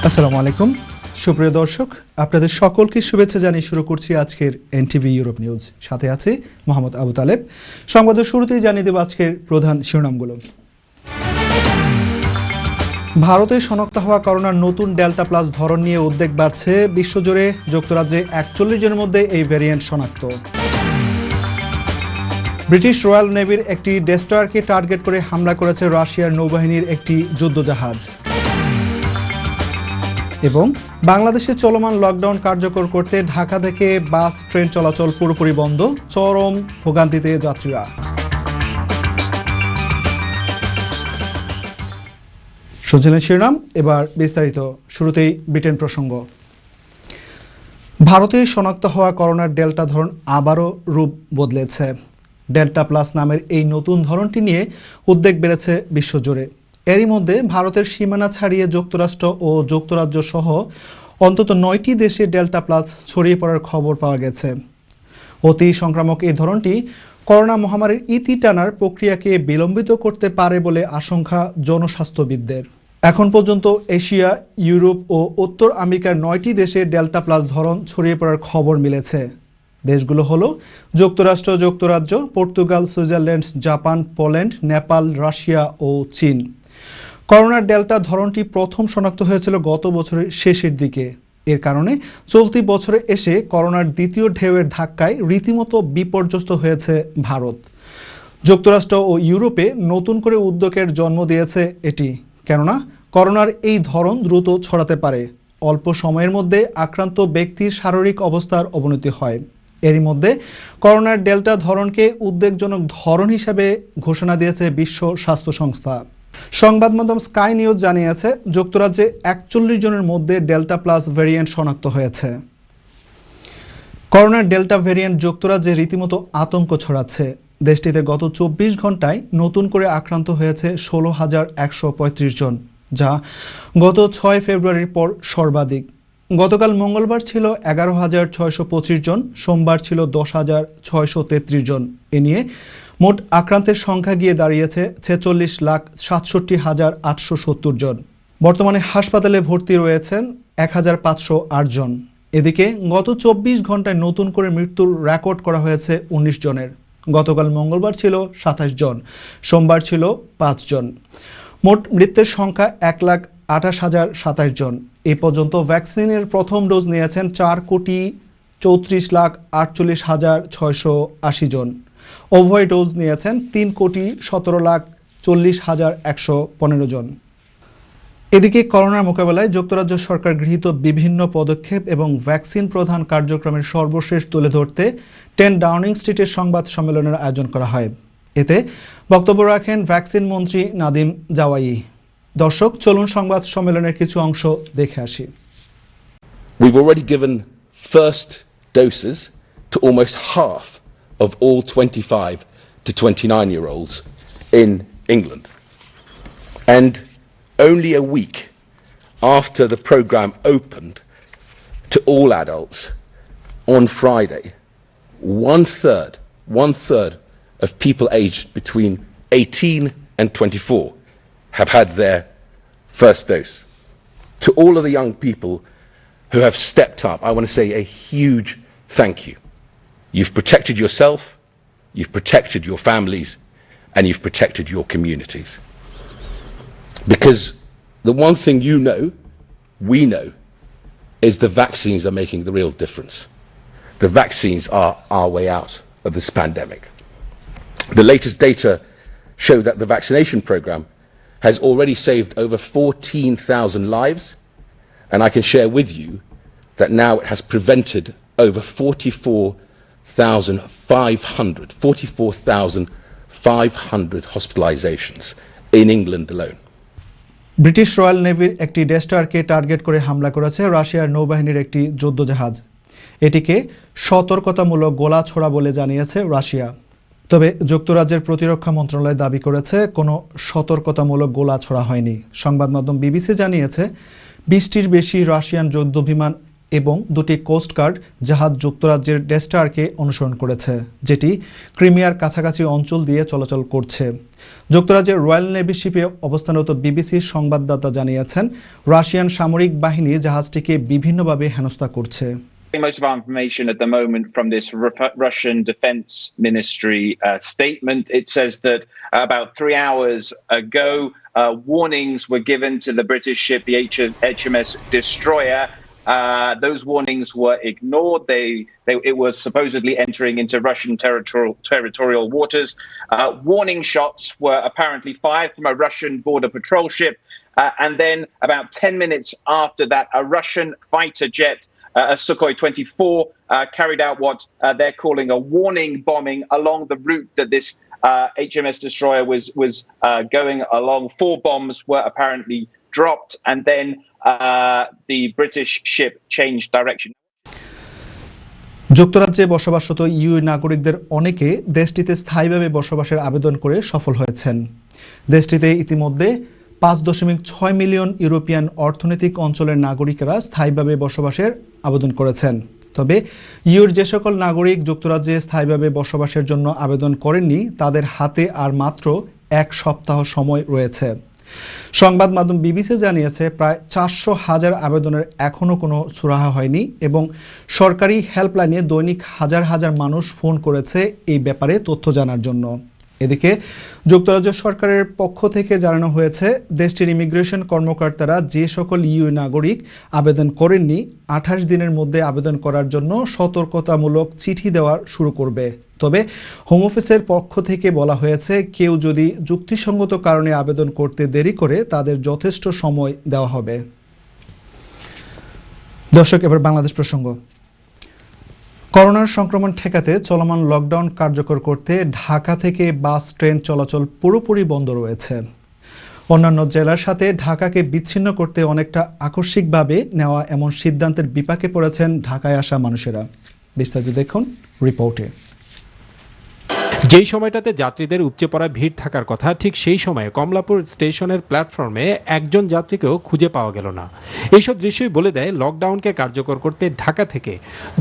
আসসালামু আলাইকুম সুপ্রিয় দর্শক, আপনাদের সকলকে শুভেচ্ছা জানিয়ে শুরু করছি আজকের এনটিভি ইউরোপ নিউজ। সাথে আছে মোহাম্মদ আবু তালেব। সংবাদের শুরুতেই জানিয়ে দেব আজকের প্রধান শিরোনামগুলো। ভারতে শনাক্ত হওয়া করোনার নতুন ডেল্টা প্লাস ধরন নিয়ে উদ্বেগ বাড়ছে বিশ্বজুড়ে। যুক্তরাজ্যে 41 জনের মধ্যে এই ভ্যারিয়েন্ট শনাক্ত। ব্রিটিশ রয়্যাল নেভির একটি ডেস্ট্রয়ারকে টার্গেট করে হামলা করেছে রাশিয়ার নৌবাহিনীর একটি যুদ্ধজাহাজ। এবং বাংলাদেশে চলমান লকডাউন কার্যকর করতে ঢাকা থেকে বাস ট্রেন চলাচল পুরোপুরি বন্ধ, চরম ভোগান্তিতে যাত্রীরা। শুনছিলেন শিরোনাম, এবার বিস্তারিত। শুরুতেই ব্রিটেন প্রসঙ্গ। ভারতে শনাক্ত হওয়া করোনার ডেল্টা ধরন আবারও রূপ বদলেছে। ডেল্টা প্লাস নামের এই নতুন ধরনটি নিয়ে উদ্বেগ বেড়েছে বিশ্বজুড়ে। এরই মধ্যে ভারতের সীমানা ছাড়িয়ে যুক্তরাষ্ট্র ও যুক্তরাজ্য সহ অন্তত 9টি দেশে ডেল্টা প্লাস ছড়িয়ে পড়ার খবর পাওয়া গেছে। অতি সংক্রামক এই ধরনটি করোনা মহামারীর ইতি টানার প্রক্রিয়াকে বিলম্বিত করতে পারে বলে আশঙ্কা জনস্বাস্থ্যবিদদের। এখন পর্যন্ত এশিয়া, ইউরোপ ও উত্তর আমেরিকার 9টি দেশে ডেল্টা প্লাস ধরন ছড়িয়ে পড়ার খবর মিলেছে। দেশগুলো হলো যুক্তরাষ্ট্র, যুক্তরাজ্য, Portugal, Switzerland, Japan, Poland, Nepal, Russia ও চীন। করোনার ডেল্টা ধরনটি প্রথম শনাক্ত হয়েছিল গত বছরের শেষের দিকে। এর কারণে চলতি বছরে এসে করোনার দ্বিতীয় ঢেউয়ের ধাক্কায় রীতিমতো বিপর্যস্ত হয়েছে ভারত। যুক্তরাষ্ট্র ও ইউরোপে নতুন করে উদ্যোগের জন্ম দিয়েছে এটি, কেননা করোনার এই ধরন দ্রুত ছড়াতে পারে। অল্প সময়ের মধ্যে আক্রান্ত ব্যক্তির শারীরিক অবস্থার অবনতি হয়। এরই মধ্যে করোনার ডেল্টা ধরনকে উদ্বেগজনক ধরন হিসাবে ঘোষণা দিয়েছে বিশ্ব স্বাস্থ্য সংস্থা। সংবাদ মাধ্যম স্কাই নিউজ জানিয়েছে, যুক্তরাজ্যে 41 জনের মধ্যে ডেল্টা প্লাস ভ্যারিয়েন্ট শনাক্ত হয়েছে। করোনার ডেল্টা ভ্যারিয়েন্ট যুক্তরাজ্যে রীতিমতো আতঙ্ক ছড়াচ্ছে। দেশটিতে গত 24 ঘন্টায় নতুন করে আক্রান্ত হয়েছে 16,135 জন, যা গত 6 ফেব্রুয়ারির পর সর্বাধিক। গতকাল মঙ্গলবার ছিল 11,625 জন, সোমবার ছিল 10,633 জন। এ নিয়ে মোট আক্রান্তের সংখ্যা গিয়ে দাঁড়িয়েছে 46,67,870 জন। বর্তমানে হাসপাতালে ভর্তি রয়েছেন 1,508 জন। এদিকে গত 24 ঘন্টায় নতুন করে মৃত্যুর রেকর্ড করা হয়েছে 19 জনের। গতকাল মঙ্গলবার ছিল 27 জন, সোমবার ছিল 5 জন। মোট মৃত্যুর সংখ্যা 1,28,027 জন। এ পর্যন্ত ভ্যাকসিনের প্রথম ডোজ নিয়েছেন 4,34,48,680 জন। উভয় ডোজ নিয়েছেন 3,17,40,115 জন। এদিকে করোনার মোকাবেলায় যুক্তরাজ্য সরকার গৃহীত বিভিন্ন পদক্ষেপ এবং ভ্যাকসিন প্রদান কার্যক্রমের সর্বশেষ তুলে ধরতে 10 ডাউনিং স্ট্রিটের সংবাদ সম্মেলনের আয়োজন করা হয়। এতে বক্তব্য রাখেন ভ্যাকসিন মন্ত্রী নাদিম জাওয়াই। দর্শক, চলুন সংবাদ সম্মেলনের কিছু অংশ দেখে আসি। We've already given first doses to almost half of all 25 to 29-year-olds in England. And only a week after the programme opened to all adults on Friday, one third of people aged between 18 and 24 have had their first dose. To all of the young people who have stepped up, I want to say a huge thank you. You've protected yourself, you've protected your families, and you've protected your communities. Because the one thing you know, we know, is the vaccines are making the real difference. The vaccines are our way out of this pandemic. The latest data show that the vaccination programme has already saved over 14,000 lives, and I can share with you that now it has prevented over 44,500 hospitalizations in England alone. British royal নেভির একটি ডেস্ট্রয়ারকে target করে হামলা করেছে রাশিয়ার নৌবাহিনীর একটি যুদ্ধজাহাজ। এটিকে সতর্কতামূলক গোলা ছোড়া বলে জানিয়েছে রাশিয়া। তবে যুক্তরাজ্যের প্রতিরক্ষা মন্ত্রণালয় দাবি করেছে কোনো সতর্কতামূলক গোলা ছোড়া হয়নি। সংবাদ মাধ্যম বিবিসি জানিয়েছে 20টির বেশি রাশিয়ান যুদ্ধবিমান এবং দুটি কোস্টগার্ড জাহাজ যুক্তরাজ্যের ডেস্টারকে অনুসরণ করেছে, যেটি ক্রিমিয়ার কাছাকাছি অঞ্চল দিয়ে চলাচল করছে। যুক্তরাজ্যের রয়্যাল নেভি শিপে অবস্থানরত বিবিসির সংবাদদাতা জানিয়েছেন, রাশিয়ান সামরিক বাহিনী জাহাজটিকে বিভিন্নভাবে হেনস্থা করছে। Most of our information at the moment from this Russian Defense Ministry statement, it says that about 3 hours ago, warnings were given to the British ship, the HMS Destroyer. Those warnings were ignored. It was supposedly entering into Russian territorial waters. Warning shots were apparently fired from a Russian border patrol ship. And then about 10 minutes after that, a Russian fighter jet, a Sukhoi 24, carried out what they're calling a warning bombing along the route that this HMS Destroyer was going along. 4 bombs were apparently dropped, and then the British ship changed direction. যুক্তরাজ্যে বসবাসরত you নাগরিকদের অনেকে দেশটিতে স্থায়ীভাবে বসবাসের আবেদন করে সফল হয়েছেন। দেশটিতে ইতিমধ্যে 5.6 মিলিয়ন ইউরোপিয়ান অর্থনৈতিক অঞ্চলের নাগরিকেরা স্থায়ীভাবে বসবাসের আবেদন করেছেন। তবে ইউর যে সকল নাগরিক যুক্তরাজ্যে স্থায়ীভাবে বসবাসের জন্য আবেদন করেননি, তাদের হাতে আর মাত্র 1 সপ্তাহ সময় রয়েছে। সংবাদ মাধ্যম বিবিসি জানিয়েছে, প্রায় 400,000 আবেদনের এখনও কোনো সুরাহা হয়নি এবং সরকারি হেল্পলাইনে দৈনিক হাজার হাজার মানুষ ফোন করেছে এই ব্যাপারে তথ্য জানার জন্য। এদিকে যুক্তরাজ্য সরকারের পক্ষ থেকে জানানো হয়েছে, দেশটির ইমিগ্রেশন কর্মকর্তারা যে সকল ইউ নাগরিক আবেদন করেননি 28 দিনের মধ্যে আবেদন করার জন্য সতর্কতামূলক চিঠি দেওয়া শুরু করবে। তবে হোম অফিসের পক্ষ থেকে বলা হয়েছে, কেউ যদি যুক্তিসঙ্গত কারণে আবেদন করতে দেরি করে তাদের যথেষ্ট সময় দেওয়া হবে। দর্শক, এবার বাংলাদেশ প্রসঙ্গ। করোনার সংক্রমণ ঠেকাতে চলমান লকডাউন কার্যকর করতে ঢাকা থেকে বাস ট্রেন চলাচল পুরোপুরি বন্ধ রয়েছে। অন্যান্য জেলার সাথে ঢাকাকে বিচ্ছিন্ন করতে অনেকটা আকস্মিকভাবে নেওয়া এমন সিদ্ধান্তের বিপাকে পড়েছেন ঢাকায় আসা মানুষেরা। বিস্তারিত দেখুন রিপোর্টে। যেই সময়টাতে যাত্রীদের উপচে পড়া ভিড় থাকার কথা, ঠিক সেই সময়ে কমলাপুর স্টেশনের প্ল্যাটফর্মে একজন যাত্রীকেও খুঁজে পাওয়া গেল না। এইসব দৃশ্যই বলে দেয়, লকডাউনকে কার্যকর করতে ঢাকা থেকে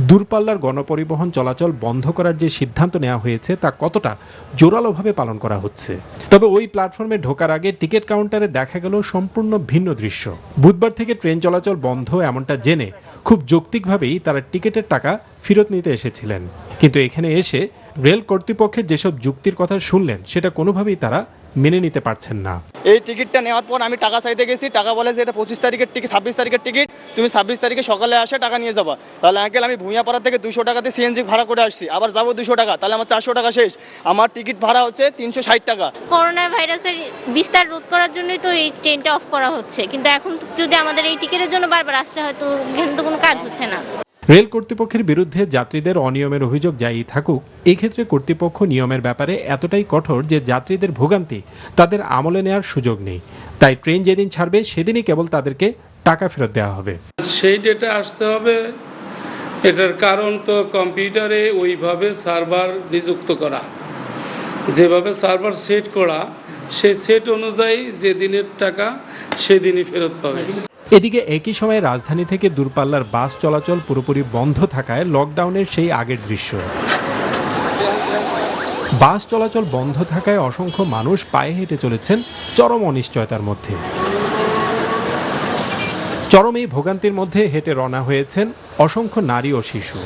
দূরপাল্লার গণপরিবহন চলাচল বন্ধ করার যে সিদ্ধান্ত নেওয়া হয়েছে তা কতটা জোরালোভাবে পালন করা হচ্ছে। তবে ওই প্ল্যাটফর্মে ঢোকার আগে টিকিট কাউন্টারে দেখা গেল সম্পূর্ণ ভিন্ন দৃশ্য। বুধবার থেকে ট্রেন চলাচল বন্ধ এমনটা জেনে খুব যৌক্তিকভাবেই তারা টিকিটের টাকা ফেরত নিতে এসেছিলেন, কিন্তু এখানে এসে রেল কর্তৃপক্ষের যেসব যুক্তির কথা শুনলেন সেটা কোনোভাবেই তারা মেনে নিতে পারছেন না। এই টিকিটটা নেওয়ার পর আমি টাকা চাইতে গেছি, টাকা বলে যে এটা 25 তারিখের টিকিট, 26 তারিখের টিকিট, তুমি 26 তারিখে সকালে আসে টাকা নিয়ে যাবা। তাহলে আঙ্কেল আমি ভূঁইয়াপাড়া থেকে 200 টাকাতে সিএনজি ভাড়া করে আসছি, আবার যাবো 200 টাকা, তাহলে আমার 400 টাকা শেষ। আমার টিকিট ভাড়া হচ্ছে 360 টাকা। করোনা ভাইরাসের বিস্তার রোধ করার জন্যই তো এই ট্রেনটা অফ করা হচ্ছে, কিন্তু এখন যদি আমাদের এই টিকিটের জন্য বারবার আসতে হয় তো এখানে তো কোনো কাজ হচ্ছে না। রেল কর্তৃপক্ষের বিরুদ্ধে যাত্রীদের অনিয়মের অভিযোগ যাই থাকুক, এক্ষেত্রে কর্তৃপক্ষ নিয়মের ব্যাপারে এতটাই কঠোর যে যাত্রীদের ভোগান্তি তাদের আমলে নেওয়ার সুযোগ নেই। তাই ট্রেন যেদিন ছাড়বে সেদিনই কেবল তাদেরকে টাকা ফেরত দেওয়া হবে। সেই ডেটা আসতে হবে। এটার কারণ তো কম্পিউটারে ওইভাবে সার্ভার নিযুক্ত করা, যেভাবে সার্ভার সেট করা, সেই সেট অনুযায়ী যে দিনের টাকা সেদিনই ফেরত পাবে। এদিকে একই সময়ে রাজধানী থেকে দূরপাল্লার বাস চলাচল পুরোপুরি বন্ধ থাকায় লকডাউনের সেই আগের দৃশ্য। বাস চলাচল বন্ধ থাকায় অসংখ্য মানুষ পায়ে হেঁটে চলেছেন চরম অনিশ্চয়তার মধ্যে। চরম এই ভোগান্তির মধ্যে হেঁটে রওনা হয়েছেন অসংখ্য নারী ও শিশু।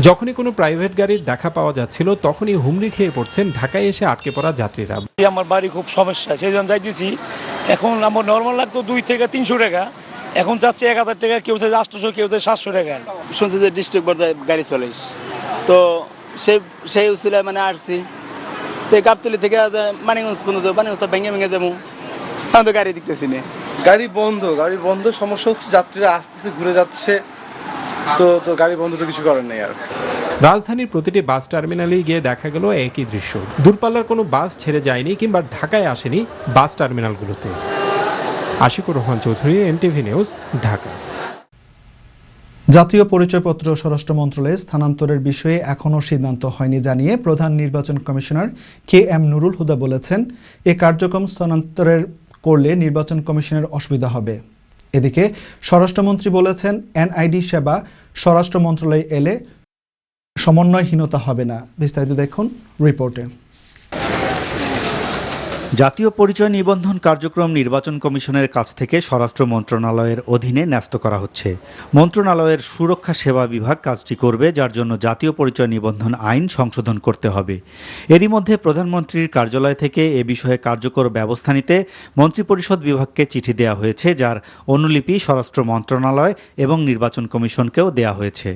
যখনই কোনো প্রাইভেট গাড়ির দেখা পাওয়া যাচ্ছিল তখনই হুমড়ি খেয়ে পড়ছেন ঢাকায় এসে আটকে পড়া যাত্রীরা। আমার বাড়ি খুব সমস্যা, সেই জন্য যাইতেছি। এখন আমার নর্মাল লাগতো 2 থেকে 300 টাকা, এখন যাচ্ছে 1000 টাকা, কেউ চাই 800, কেউ চাই 700 টাকা। শুনছি যে ডিস্ট্রিক্ট বোর্ডে গাড়ি চলিস, তো সেই উচিলায় মানে আসছি। তো গাবতলি থেকে মানিগঞ্জ পর্যন্ত, মানিগঞ্জ ভেঙে ভেঙে যাবো, আমি তো গাড়ি দেখতেছি না। গাড়ি বন্ধ। সমস্যা হচ্ছে যাত্রীরা আসতেছে, ঘুরে যাচ্ছে, তো গাড়ি বন্ধ তো কিছু করার নেই আর। রাজধানীর প্রতিটি বাস টার্মিনালেই গিয়ে দেখা গেল একই দৃশ্য। দূরপাল্লার কোনো বাস ছেড়ে যায়নি কিংবা ঢাকায় আসেনি বাস টার্মিনালগুলোতে। Ashikur Rahman Chowdhury, NTV news, Dhaka. জাতীয় পরিচয়পত্র স্বরাষ্ট্র মন্ত্রণালয়ে স্থানান্তরের বিষয়ে এখনও সিদ্ধান্ত হয়নি জানিয়ে প্রধান নির্বাচন কমিশনার KM নুরুল হুদা বলেছেন, এ কার্যক্রম স্থানান্তরের করলে নির্বাচন কমিশনের অসুবিধা হবে। এদিকে স্বরাষ্ট্রমন্ত্রী বলেছেন, NID সেবা স্বরাষ্ট্র মন্ত্রণালয়ে এলে সমন্বয়হীনতা হবে না। বিস্তারিত দেখুন রিপোর্টে। জাতীয় পরিচয় নিবন্ধন কার্যক্রম নির্বাচন কমিশনের কাছ থেকে স্বরাষ্ট্র মন্ত্রণালয়ের অধীনে ন্যস্ত করা হচ্ছে। মন্ত্রণালয়ের সুরক্ষা সেবা বিভাগ কাজটি করবে, যার জন্য জাতীয় পরিচয় নিবন্ধন আইন সংশোধন করতে হবে। এরই মধ্যে প্রধানমন্ত্রীর কার্যালয় থেকে এ বিষয়ে কার্যকর ব্যবস্থা নিতে মন্ত্রিপরিষদ বিভাগকে চিঠি দেওয়া হয়েছে, যার অনুলিপি স্বরাষ্ট্র মন্ত্রণালয় এবং নির্বাচন কমিশনকেও দেওয়া হয়েছে।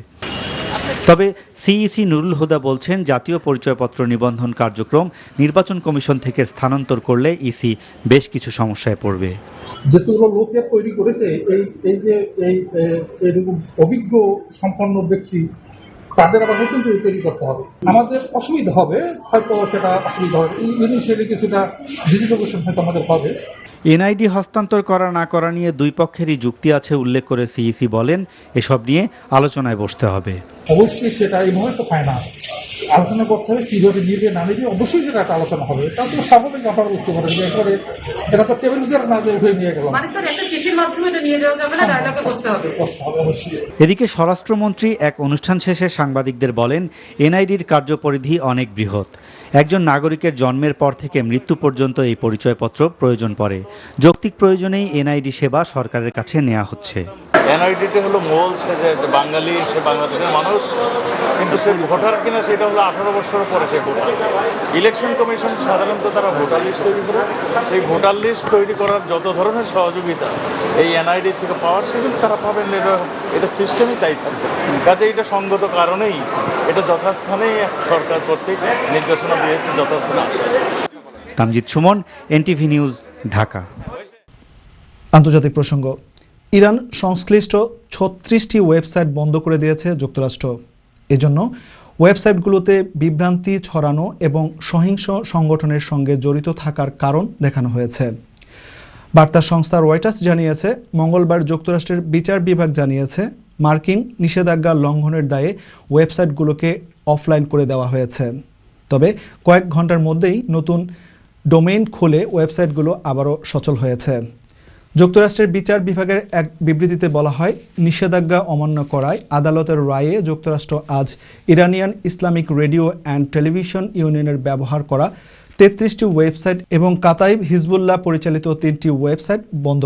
তবে সিইসি নুরুল হুদা বলছেন, জাতীয় পরিচয়পত্র নিবন্ধন কার্যক্রম নির্বাচন কমিশন থেকে স্থানান্তর করলে ইসি বেশ কিছু সমস্যায় পড়বে। যেগুলো লোকের তৈরি করেছে এইরকম অভিজ্ঞ সম্পন্ন ব্যক্তি, তাদের আবার নতুন করে তৈরি করতে হবে। আমাদের অসুবিধা হবে, হয়তো সেটা অসুবিধা হবে, ইনিশিয়ালি কিছুটা ডিজিটাইজেশন হয়তো আমাদের হবে। এনআইডি হস্তান্তর করা না করা নিয়ে দুই পক্ষেরই যুক্তি আছে উল্লেখ করে সিইসি বলেন, এসব নিয়ে আলোচনায় বসতে হবে। অবশ্যই সেটা এইভাবে তো পায় না, আলোচনা করতে হবে কীভাবে নিবে না নিবে, অবশ্যই সেটা একটা আলোচনা হবে। তা তো স্বাভাবিক আপনারা বুঝতে পারেন যে একবারে এটা তো টেবিল চেয়ার না যে উঠে নিয়ে গেলাম, মানে স্যার একটা চিঠির মাধ্যমে এটা নিয়ে যাওয়া যাবে না, ডায়ালগে বসতে হবে অবশ্যই। এদিকে স্বরাষ্ট্রমন্ত্রী এক অনুষ্ঠান শেষে সাংবাদিকদের বলেন, এনআইডির কার্যপরিধি অনেক বৃহৎ। একজন নাগরিকের জন্মের পর থেকে মৃত্যু পর্যন্ত এই পরিচয়পত্র প্রয়োজন পড়ে। যৌক্তিক প্রয়োজনেই এনআইডি সেবা সরকারের কাছে নেওয়া হচ্ছে। এনআইডিটি হলো মূল, সে যে বাঙালি, সে বাংলাদেশের মানুষ, কিন্তু সে ভোটার কিনা সেটা হলো 18 বছর পরে সে ভোটার। ইলেকশন কমিশন সাধারণত তারা ভোটার লিস্ট তৈরি করে, সেই ভোটার লিস্ট তৈরি করার যত ধরনের সহযোগিতা এই এনআইডি থেকে পাওয়ার, সেগুলো তারা পাবেন। এটা সিস্টেমই তাই থাকবে। কাজে এটা সঙ্গত কারণেই এটা যথাস্থানেই সরকার কর্তৃক নির্দেশনা দিয়েছে, যথাস্থানে আসে। Tamjid Suman, NTV news, Dhaka. আন্তর্জাতিক প্রসঙ্গ। ইরান সংশ্লিষ্ট 36টি ওয়েবসাইট বন্ধ করে দিয়েছে যুক্তরাষ্ট্র। এজন্য ওয়েবসাইটগুলোতে বিভ্রান্তি ছড়ানো এবং সহিংস সংগঠনের সঙ্গে জড়িত থাকার কারণ দেখানো হয়েছে। বার্তা সংস্থা রয়টার্স জানিয়েছে, মঙ্গলবার যুক্তরাষ্ট্রের বিচার বিভাগ জানিয়েছে, মার্কিন নিষেধাজ্ঞা লঙ্ঘনের দায়ে ওয়েবসাইটগুলোকে অফলাইন করে দেওয়া হয়েছে। তবে কয়েক ঘন্টার মধ্যেই নতুন ডোমেইন খুলে ওয়েবসাইটগুলো আবারও সচল হয়েছে। যুক্তরাষ্ট্রের বিচার বিভাগের এক বিবৃতিতে বলা হয়, নিষেধাজ্ঞা অমান্য করায় আদালতের রায়ে যুক্তরাষ্ট্র আজ Iranian Islamic radio and television ইউনিয়নের ব্যবহার করা 33টি ওয়েবসাইট এবং কাতাইব হিজবুল্লাহ পরিচালিত 3টি ওয়েবসাইট বন্ধ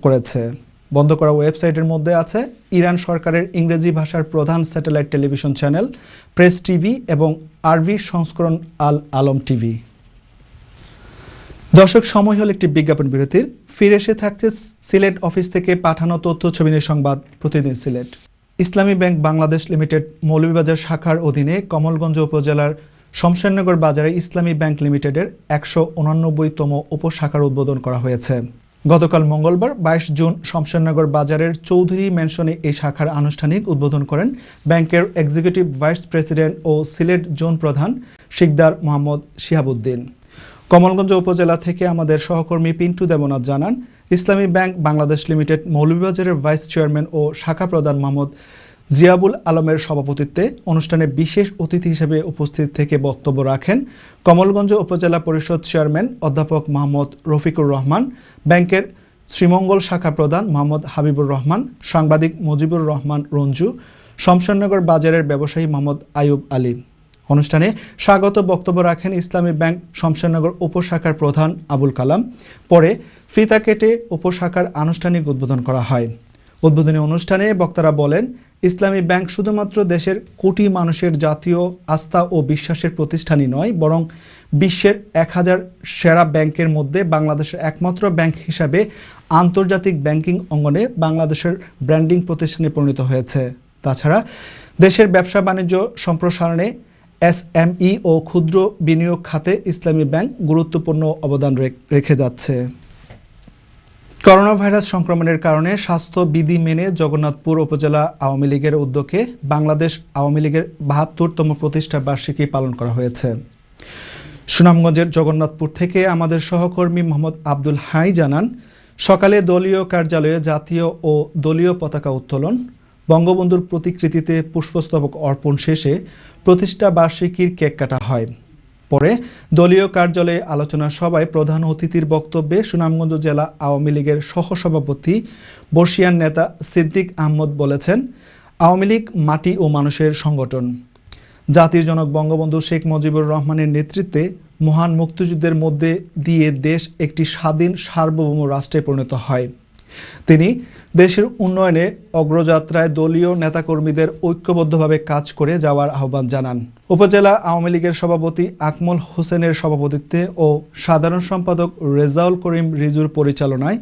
করেছে। বন্ধ করা ওয়েবসাইটের মধ্যে আছে ইরান সরকারের ইংরেজি ভাষার প্রধান satellite television channel press TV এবং আরবি সংস্করণ আল আলম টিভি। দর্শক, সময় হল একটি বিজ্ঞাপন বিরতির। ফিরে এসে থাকছে সিলেট অফিস থেকে পাঠানো তথ্য ছবি নিয়ে সংবাদ প্রতিদিন সিলেট। ইসলামী ব্যাংক বাংলাদেশ লিমিটেড মৌলভীবাজার শাখার অধীনে কমলগঞ্জ উপজেলার শমশেরনগর বাজারে ইসলামী ব্যাংক লিমিটেডের 189তম উপশাখার উদ্বোধন করা হয়েছে। গতকাল মঙ্গলবার 22 জুন শমশেরনগর বাজারের চৌধুরী ম্যানশনে এই শাখার আনুষ্ঠানিক উদ্বোধন করেন ব্যাংকের এক্সিকিউটিভ ভাইস প্রেসিডেন্ট ও সিলেট জোন প্রধান শিকদার মোহাম্মদ শিহাবুদ্দিন। কমলগঞ্জ উপজেলা থেকে আমাদের সহকর্মী পিন্টু দেবনাথ জানান, ইসলামী ব্যাংক বাংলাদেশ লিমিটেড মৌলভীবাজারের ভাইস চেয়ারম্যান ও শাখা প্রধান মোহাম্মদ জিয়াবুল আলমের সভাপতিত্বে অনুষ্ঠানে বিশেষ অতিথি হিসেবে উপস্থিত থেকে বক্তব্য রাখেন কমলগঞ্জ উপজেলা পরিষদ চেয়ারম্যান অধ্যাপক মোহাম্মদ রফিকুর রহমান, ব্যাংকের শ্রীমঙ্গল শাখা প্রধান মোহাম্মদ হাবিবুর রহমান, সাংবাদিক মুজিবুর রহমান রঞ্জু, শমশেরনগর বাজারের ব্যবসায়ী মোহাম্মদ আয়ুব আলী। অনুষ্ঠানে স্বাগত বক্তব্য রাখেন ইসলামী ব্যাংক শমশেরনগর উপশাখার প্রধান আবুল কালাম। পরে ফিতা কেটে উপশাখার আনুষ্ঠানিক উদ্বোধন করা হয়। উদ্বোধনী অনুষ্ঠানে বক্তারা বলেন, ইসলামী ব্যাংক শুধুমাত্র দেশের কোটি মানুষের জাতীয় আস্থা ও বিশ্বাসের প্রতিষ্ঠানই নয়, বরং বিশ্বের 1000 সেরা ব্যাংকের মধ্যে বাংলাদেশের একমাত্র ব্যাংক হিসাবে আন্তর্জাতিক ব্যাংকিং অঙ্গনে বাংলাদেশের ব্র্যান্ডিং প্রতিষ্ঠানে পরিণত হয়েছে। তাছাড়া দেশের ব্যবসা বাণিজ্য সম্প্রসারণে এসএমই ও ক্ষুদ্র বিনিয়োগ খাতে ইসলামী ব্যাংক গুরুত্বপূর্ণ অবদান রেখে যাচ্ছে। করোনা ভাইরাস সংক্রমণের কারণে স্বাস্থ্য বিধি মেনে জগন্নাথপুর উপজেলা আওয়ামী লীগের উদ্যোগে বাংলাদেশ আওয়ামী লীগের 72তম প্রতিষ্ঠা বার্ষিকী পালন করা হয়েছে। সুনামগঞ্জের জগন্নাথপুর থেকে আমাদের সহকর্মী মোহাম্মদ আব্দুল হাই জানান, সকালে দলীয় কার্যালয়ে জাতীয় ও দলীয় পতাকা উত্তোলন, বঙ্গবন্ধুর প্রতিকৃতিতে পুষ্পস্তবক অর্পণ শেষে প্রতিষ্ঠা বার্ষিকীর কেক কাটা হয়। পরে দলীয় কার্যালয়ে আলোচনা সভায় প্রধান অতিথির বক্তব্যে সুনামগঞ্জ জেলা আওয়ামী লীগের সহসভাপতি বর্ষিয়ান নেতা সিদ্দিক আহমদ বলেছেন, আওয়ামী লীগ মাটি ও মানুষের সংগঠন। জাতির জনক বঙ্গবন্ধু শেখ মুজিবুর রহমানের নেতৃত্বে মহান মুক্তিযুদ্ধের মধ্যে দিয়ে দেশ একটি স্বাধীন সার্বভৌম রাষ্ট্রে পরিণত হয়। তিনি দেশের উন্নয়নে অগ্রযাত্রায় দলীয় নেতাকর্মীদের ঐক্যবদ্ধভাবে কাজ করে যাওয়ার আহ্বান জানান। উপজেলা আওয়ামী লীগের সভাপতি আকমল হোসেনের সভাপতিত্বে ও সাধারণ সম্পাদক রেজাউল করিম রিজুর পরিচালনায়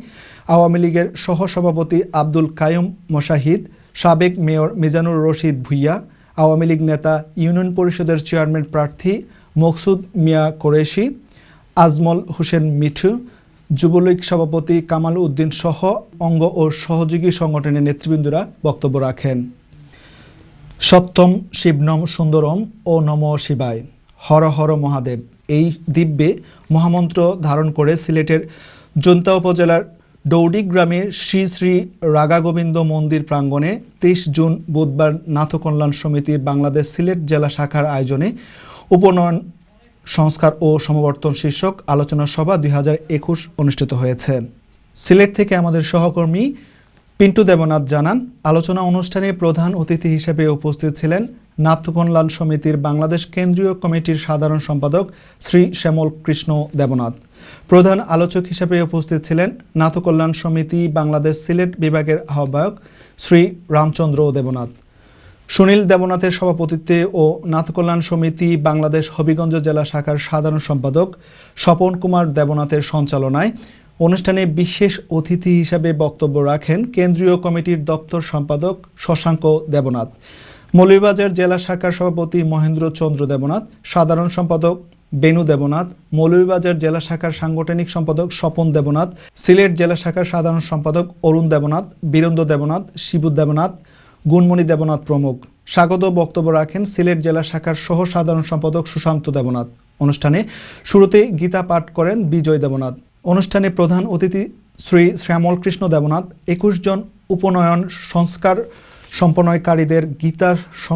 আওয়ামী লীগের সহসভাপতি আব্দুল কাইয়ুম মোশাহিদ, সাবেক মেয়র মিজানুর রশিদ ভুইয়া, আওয়ামী লীগ নেতা, ইউনিয়ন পরিষদের চেয়ারম্যান প্রার্থী মকসুদ মিয়া কোরেশি, আজমল হোসেন মিঠু, যুবলীগ সভাপতি কামাল উদ্দিন সহ অঙ্গ ও সহযোগী সংগঠনের নেতৃবৃন্দরা বক্তব্য রাখেন। সত্যম শিবনম সুন্দরম ও নম শিবায়, হর হর মহাদেব এই দিব্যে মহামন্ত্র ধারণ করে সিলেটের জুন্তা উপজেলার ডৌডি গ্রামে শ্রী শ্রী রাগা গোবিন্দ মন্দির প্রাঙ্গণে 23 জুন বুধবার নাথ কল্যাণ সমিতির বাংলাদেশ সিলেট জেলা শাখার আয়োজনে উপনয়ন সংস্কার ও সমাবর্তন শীর্ষক আলোচনা সভা 2021 অনুষ্ঠিত হয়েছে। সিলেট থেকে আমাদের সহকর্মী পিন্টু দেবনাথ জানান, আলোচনা অনুষ্ঠানে প্রধান অতিথি হিসেবে উপস্থিত ছিলেন নাথ কল্যাণ সমিতির বাংলাদেশ কেন্দ্রীয় কমিটির সাধারণ সম্পাদক শ্রী শ্যামল কৃষ্ণ দেবনাথ। প্রধান আলোচক হিসেবে উপস্থিত ছিলেন নাথ কল্যাণ সমিতি বাংলাদেশ সিলেট বিভাগের আহ্বায়ক শ্রী রামচন্দ্র দেবনাথ। সুনীল দেবনাথের সভাপতিত্বে ও নাথ কল্যাণ সমিতি বাংলাদেশ হবিগঞ্জ জেলা শাখার সাধারণ সম্পাদক স্বপন কুমার দেবনাথের সঞ্চালনায় অনুষ্ঠানে বিশেষ অতিথি হিসেবে বক্তব্য রাখেন কেন্দ্রীয় কমিটির দপ্তর সম্পাদক শশাঙ্ক দেবনাথ, মৌলভীবাজার জেলা শাখার সভাপতি মহেন্দ্র চন্দ্র দেবনাথ, সাধারণ সম্পাদক বেনু দেবনাথ, মৌলভীবাজার জেলা শাখার সাংগঠনিক সম্পাদক স্বপন দেবনাথ, সিলেট জেলা শাখার সাধারণ সম্পাদক অরুণ দেবনাথ, বীরেন্দ্র দেবনাথ, শিবু দেবনাথ, গুণমণি দেবনাথ প্রমুখ। স্বাগত বক্তব্য রাখেন সিলেট জেলা শাখার সহ সাধারণ সম্পাদক সুশান্ত দেবনাথ। অনুষ্ঠানে শুরুতে গীতা পাঠ করেন বিজয় দেবনাথ। অনুষ্ঠানে প্রধান অতিথি শ্রী শ্যামল কৃষ্ণ দেবনাথ 21 জন উপনয়ন সংস্কার সম্পন্নয়কারীদের গীতা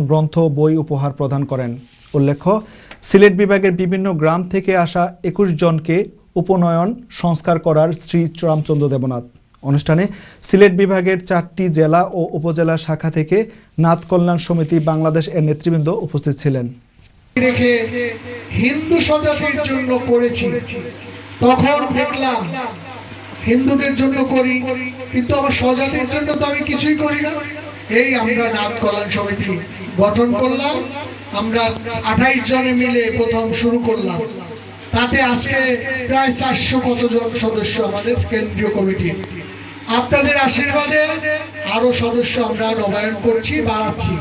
গ্রন্থ বই উপহার প্রদান করেন। উল্লেখ্য, সিলেট বিভাগের বিভিন্ন গ্রাম থেকে আসা 21 জনকে উপনয়ন সংস্কার করার শ্রী রামচন্দ্র দেবনাথ। অনুষ্ঠানে সিলেট বিভাগের 4টি জেলা ও উপজেলা শাখা থেকে নাথ কল্যাণ সমিতি বাংলাদেশ এর নেতৃবৃন্দ উপস্থিত ছিলেন। হিন্দু স্বজাতির জন্য করেছি, তখন দেখলাম হিন্দুদের জন্য করি, কিন্তু আমার স্বজাতির জন্য তো আমি কিছুই করি না। এই আমরা নাথ কল্যাণ সমিতি গঠন করলাম, আমরা 28 জনে মিলে প্রথম শুরু করলাম। তাতে আজকে প্রায় 400 কতজন সদস্য আমাদের কেন্দ্রীয় কমিটি। আপনাদের আশীর্বাদে আরো সদস্য আমরা নবায়ন করছি, বাড়াচ্ছি।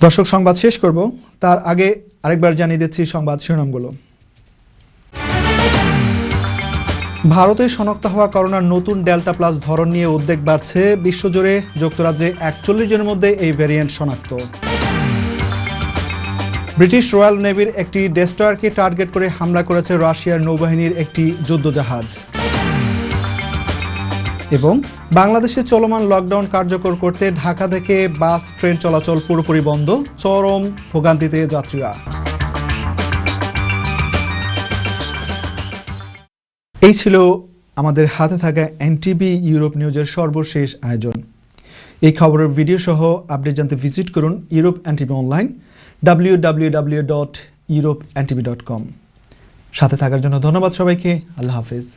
দর্শক, সংবাদ শেষ করব তার আগে আরেকবার জানিয়ে দিচ্ছি সংবাদ শিরোনামগুলো। ভারতে শনাক্ত হওয়া করোনার নতুন ডেল্টা প্লাস ধরন নিয়ে উদ্বেগ বাড়ছে বিশ্বজুড়ে। যুক্তরাজ্যে 41 জনের মধ্যে এই ভ্যারিয়েন্ট শনাক্ত। ব্রিটিশ রয়্যাল নেভির একটি ডেস্ট্রয়ারকে টার্গেট করে হামলা করেছে রাশিয়ার নৌবাহিনীর একটি যুদ্ধজাহাজ। এবং বাংলাদেশে চলমান লকডাউন কার্যকর করতে ঢাকা থেকে বাস ট্রেন চলাচল পুরোপুরি বন্ধ, চরম ভোগান্তিতে যাত্রীরা। এই ছিল আমাদের হাতে থাকা এনটিভি ইউরোপ নিউজের সর্বশেষ আয়োজন। এই খবরের ভিডিও সহ আপডেট জানতে ভিজিট করুন ইউরোপ এনটিভি অনলাইন www.europntv.com। সাথে থাকার জন্য ধন্যবাদ সবাইকে। আল্লাহ হাফেজ।